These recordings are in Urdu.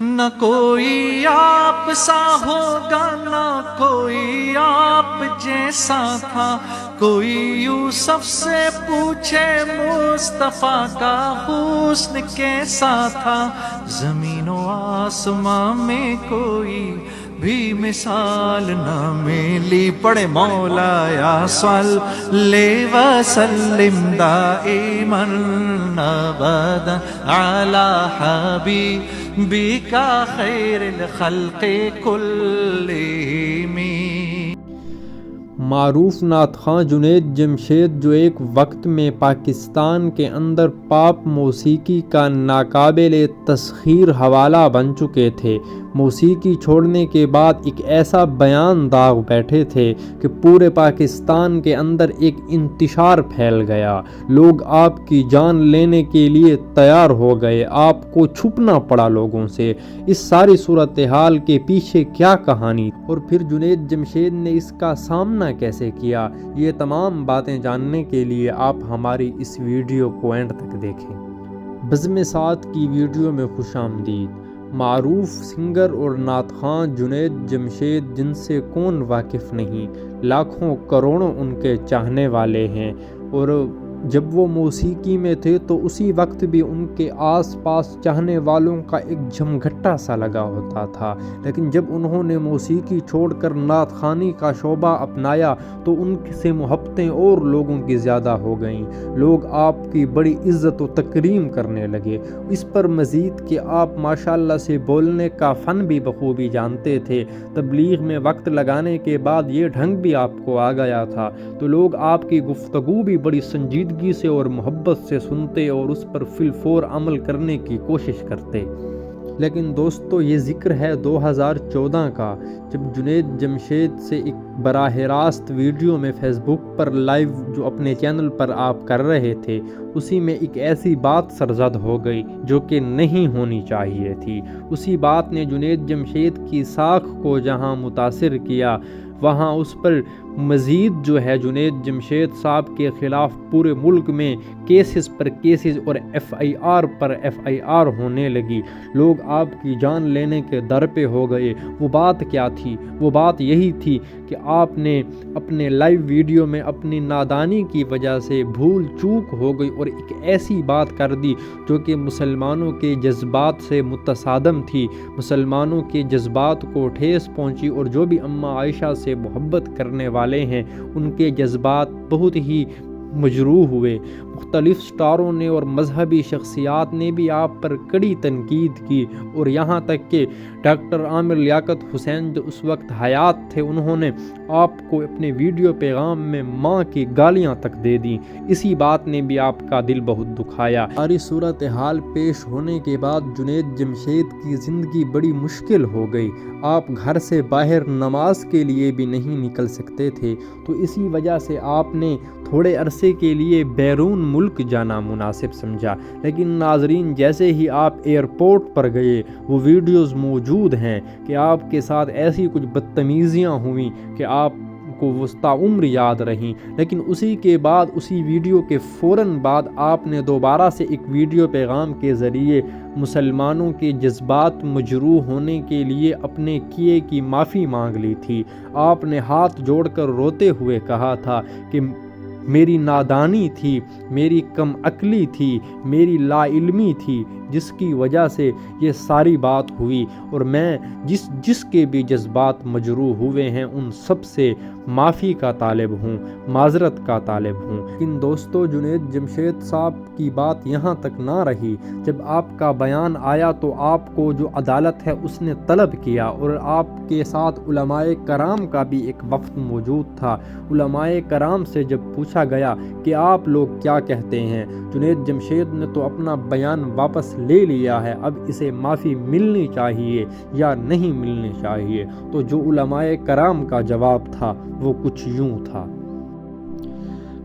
نہ کوئی آپ سا ہوگا نہ کوئی آپ جیسا تھا، کوئی یوسف سے پوچھے مصطفیٰ کا حسن کیسا تھا، زمین و آسمان میں کوئی بھی مثال نہ ملی۔ پڑھے مولایا صلی وسلم دائما ابدا علی حبیبک خیر الخلق کلہم۔ معروف نعت خواں جنید جمشید جو ایک وقت میں پاکستان کے اندر پاپ موسیقی کا ناقابل تسخیر حوالہ بن چکے تھے، موسیقی چھوڑنے کے بعد ایک ایسا بیان داغ بیٹھے تھے کہ پورے پاکستان کے اندر ایک انتشار پھیل گیا، لوگ آپ کی جان لینے کے لیے تیار ہو گئے، آپ کو چھپنا پڑا لوگوں سے۔ اس ساری صورتحال کے پیچھے کیا کہانی اور پھر جنید جمشید نے اس کا سامنا کیسے کیا، یہ تمام باتیں جاننے کے لیے آپ ہماری اس ویڈیو کو اینڈ تک دیکھیں۔ بزم سعد کی ویڈیو میں خوش آمدید۔ معروف سنگر اور نعت خواں جنید جمشید جن سے کون واقف نہیں، لاکھوں کروڑوں ان کے چاہنے والے ہیں، اور جب وہ موسیقی میں تھے تو اسی وقت بھی ان کے آس پاس چاہنے والوں کا ایک جھمگھٹا سا لگا ہوتا تھا، لیکن جب انہوں نے موسیقی چھوڑ کر نعت خوانی کا شعبہ اپنایا تو ان سے محبتیں اور لوگوں کی زیادہ ہو گئیں، لوگ آپ کی بڑی عزت و تکریم کرنے لگے، اس پر مزید کہ آپ ماشاءاللہ سے بولنے کا فن بھی بخوبی جانتے تھے، تبلیغ میں وقت لگانے کے بعد یہ ڈھنگ بھی آپ کو آ گیا تھا، تو لوگ آپ کی گفتگو بھی بڑی سنجیدگی سے اور محبت سے سنتے اور اس پر فی الفور عمل کرنے کی کوشش کرتے۔ لیکن دوستو یہ ذکر ہے 2014 کا، جب جنید جمشید سے ایک براہ راست ویڈیو میں فیس بک پر لائیو جو اپنے چینل پر آپ کر رہے تھے، اسی میں ایک ایسی بات سرزد ہو گئی جو کہ نہیں ہونی چاہیے تھی۔ اسی بات نے جنید جمشید کی ساکھ کو جہاں متاثر کیا، وہاں اس پر مزید جو ہے جنید جمشید صاحب کے خلاف پورے ملک میں کیسز پر کیسز اور ایف آئی آر پر ایف آئی آر ہونے لگی، لوگ آپ کی جان لینے کے در پہ ہو گئے۔ وہ بات کیا تھی؟ وہ بات یہی تھی کہ آپ نے اپنے لائیو ویڈیو میں اپنی نادانی کی وجہ سے بھول چوک ہو گئی اور ایک ایسی بات کر دی جو کہ مسلمانوں کے جذبات سے متصادم تھی، مسلمانوں کے جذبات کو ٹھیس پہنچی، اور جو بھی اماں عائشہ سے محبت کرنے والے ہیں ان کے جذبات بہت ہی مجروح ہوئے۔ مختلف سٹاروں نے اور مذہبی شخصیات نے بھی آپ پر کڑی تنقید کی، اور یہاں تک کہ ڈاکٹر عامر لیاقت حسین جو اس وقت حیات تھے، انہوں نے آپ کو اپنے ویڈیو پیغام میں ماں کی گالیاں تک دے دیں۔ اسی بات نے بھی آپ کا دل بہت دکھایا۔ ساری صورتحال پیش ہونے کے بعد جنید جمشید کی زندگی بڑی مشکل ہو گئی، آپ گھر سے باہر نماز کے لیے بھی نہیں نکل سکتے تھے، تو اسی وجہ سے آپ نے تھوڑے عرصے کے لیے بیرون ملک جانا مناسب سمجھا۔ لیکن ناظرین، جیسے ہی آپ ایئرپورٹ پر گئے، وہ ویڈیوز موجود ہیں کہ آپ کے ساتھ ایسی کچھ بدتمیزیاں ہوئیں کہ آپ کو وسطی عمر یاد رہیں، لیکن اسی کے بعد اسی ویڈیو کے فوراً بعد آپ نے دوبارہ سے ایک ویڈیو پیغام کے ذریعے مسلمانوں کے جذبات مجروح ہونے کے لیے اپنے کیے کی معافی مانگ لی تھی۔ آپ نے ہاتھ جوڑ کر روتے ہوئے کہا تھا کہ میری نادانی تھی، میری کم عقلی تھی، میری لا علمی تھی، جس کی وجہ سے یہ ساری بات ہوئی، اور میں جس کے بھی جذبات مجروح ہوئے ہیں ان سب سے معافی کا طالب ہوں، معذرت کا طالب ہوں۔ لیکن دوستو، جنید جمشید صاحب کی بات یہاں تک نہ رہی، جب آپ کا بیان آیا تو آپ کو جو عدالت ہے اس نے طلب کیا، اور آپ کے ساتھ علماء کرام کا بھی ایک وفد موجود تھا۔ علماء کرام سے جب پوچھا گیا کہ آپ لوگ کیا کہتے ہیں، جنید جمشید نے تو اپنا بیان واپس لے لیا ہے، اب اسے معافی ملنی چاہیے یا نہیں ملنی چاہیے، تو جو علماء کرام کا جواب تھا وہ کچھ یوں تھا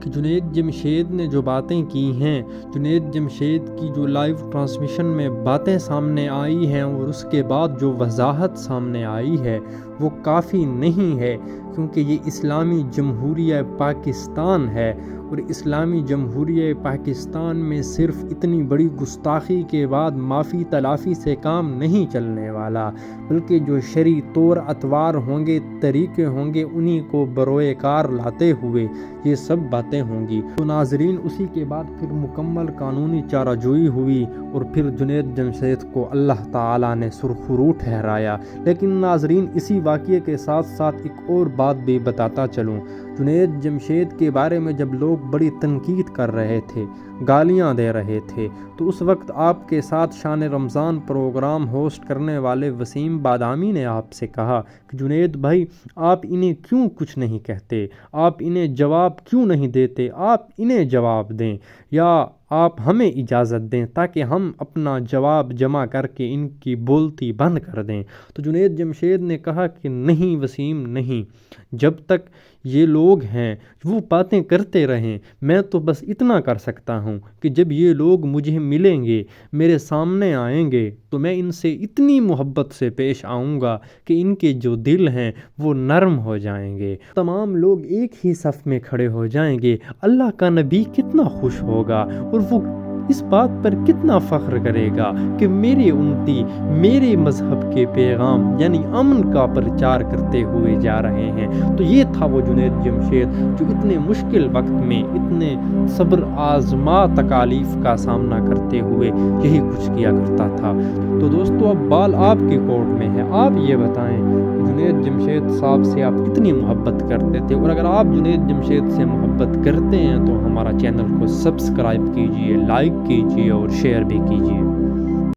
کہ جنید جمشید نے جو باتیں کی ہیں، جنید جمشید کی جو لائیو ٹرانسمیشن میں باتیں سامنے آئی ہیں اور اس کے بعد جو وضاحت سامنے آئی ہے وہ کافی نہیں ہے کیونکہ یہ اسلامی جمہوریہ پاکستان ہے، اور اسلامی جمہوریہ پاکستان میں صرف اتنی بڑی گستاخی کے بعد معافی تلافی سے کام نہیں چلنے والا، بلکہ جو شرعی طور اطوار ہوں گے، طریقے ہوں گے، انہی کو بروئے کار لاتے ہوئے یہ سب باتیں ہوں گی۔ تو ناظرین، اسی کے بعد پھر مکمل قانونی چارہ جوئی ہوئی اور پھر جنید جمشید کو اللہ تعالیٰ نے سرخرو ٹھہرایا۔ لیکن ناظرین، اسی واقعے کے ساتھ ساتھ ایک اور بات بھی بتاتا چلوں۔ جنید جمشید کے بارے میں جب لوگ بڑی تنقید کر رہے تھے، گالیاں دے رہے تھے، تو اس وقت آپ کے ساتھ شان رمضان پروگرام ہوسٹ کرنے والے وسیم بادامی نے آپ سے کہا کہ جنید بھائی، آپ انہیں کیوں کچھ نہیں کہتے، آپ انہیں جواب کیوں نہیں دیتے، آپ انہیں جواب دیں یا آپ ہمیں اجازت دیں تاکہ ہم اپنا جواب جمع کر کے ان کی بولتی بند کر دیں۔ تو جنید جمشید نے کہا کہ نہیں وسیم، نہیں، جب تک یہ لوگ ہیں وہ باتیں کرتے رہیں، میں تو بس اتنا کر سکتا ہوں کہ جب یہ لوگ مجھے ملیں گے، میرے سامنے آئیں گے، تو میں ان سے اتنی محبت سے پیش آؤں گا کہ ان کے جو دل ہیں وہ نرم ہو جائیں گے، تمام لوگ ایک ہی صف میں کھڑے ہو جائیں گے۔ اللہ کا نبی کتنا خوش ہوگا اور وہ اس بات پر کتنا فخر کرے گا کہ میرے امتی میرے مذہب کے پیغام یعنی امن کا پرچار کرتے ہوئے جا رہے ہیں۔ تو یہ تھا وہ جنید جمشید جو اتنے مشکل وقت میں اتنے صبر آزما تکالیف کا سامنا کرتے ہوئے یہی کچھ کیا کرتا تھا۔ تو دوستو، اب بال آپ کے کورٹ میں ہے، آپ یہ بتائیں کہ جنید جمشید صاحب سے آپ کتنی محبت کرتے تھے، اور اگر آپ جنید جمشید سے محبت کرتے ہیں تو ہمارا چینل کو سبسکرائب کیجئے، لائک کیجئے اور شیئر بھی کیجئے۔